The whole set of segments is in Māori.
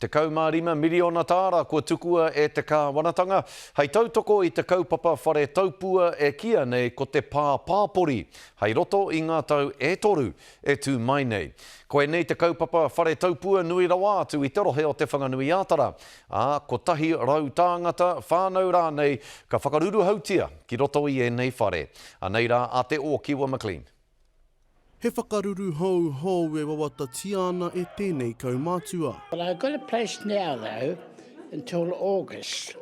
Te kaumārima miliona tāra kua tukua e te kāwanatanga. Hei tautoko i te kaupapa whare taupua e kia nei ko te pāpāpori. Hei roto i ngā tau e toru e tū mai nei. Koe nei te kaupapa whare taupua nui rawa atu i te rohe o te whanganui ātara. Ko tahi rau tāngata whānau rā nei ka whakaruru hautia ki roto i e nei whare. Nei rā a te o Kiwa McLean. He whakaruru hou e wawata tiana e tēnei kaumātua. Well, I've got a place now, though, until August.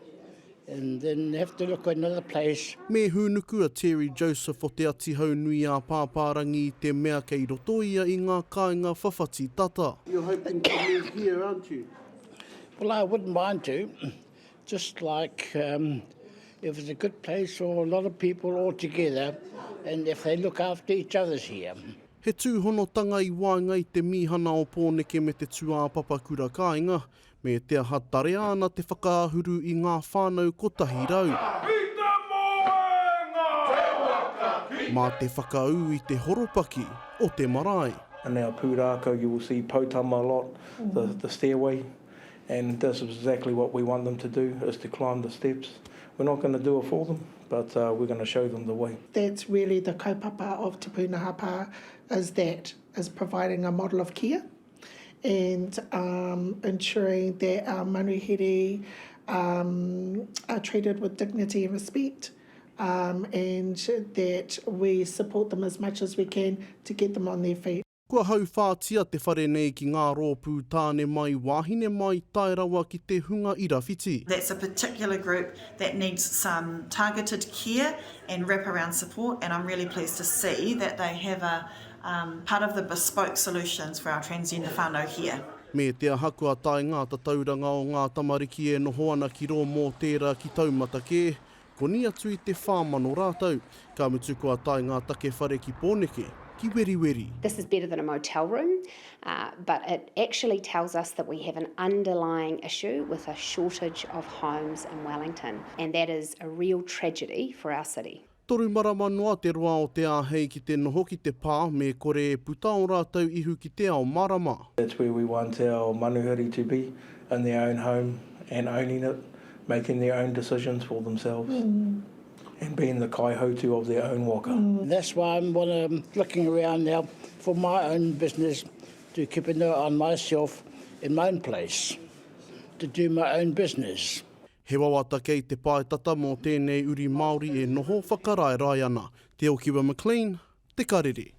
And then have to look at another place. Me hunuku a Terry Joseph o te ati hau nui a pāpārangi i te mea kei roto ia i ngā kāinga whawhati tata. You're hoping to move here, aren't you? Well, I wouldn't mind to. Just like if it's a good place for a lot of people all together and if they look after each other's here. He tūhonotanga i wāinga i te mihana o pōneke me te tuāpapa kura kāinga, me te ahatare ana te whakaahuru i ngā whānau kotahi rau. Mā te whakaau i te horopaki o te marae. In our pūrākau, you will see Potama a lot, the stairway, and this is exactly what we want them to do, is to climb the steps. We're not going to do it for them, but we're going to show them the way. That's really the kaupapa of Te Pūnaha Pā, is providing a model of care and ensuring that our manuhere are treated with dignity and respect, and that we support them as much as we can to get them on their feet. Kua hau whātia te whare nei ki ngā rōpū tāne mai wāhine mai tai rawa ki te hunga irawhiti. That's a particular group that needs some targeted care and wraparound support, and I'm really pleased to see that they have a part of the bespoke solutions for our transgender whānau here. Me te ahakua tai ngā tatauranga o ngā tamariki e noho ana ki rō mō tērā ki taumata kē, ko ni atu i te whāmano rātau, ka mutu kua tai ngā take whare ki pōneke. This is better than a motel room, but it actually tells us that we have an underlying issue with a shortage of homes in Wellington, and that is a real tragedy for our city. Toru marama noa te roa o te āhei ki te noho ki te pā, me kore e puta o rātau ihu ki te ao marama. That's where we want our manuhiri to be, in their own home and owning it, making their own decisions for themselves. And being the kaihotu of their own waka. That's why I'm looking around now for my own business, to keep an eye on myself in my own place, to do my own business. He wawata kei te paetata mō tēnei uri Māori e noho whakarae rai ana. Te o Kiwa McLean, te karere.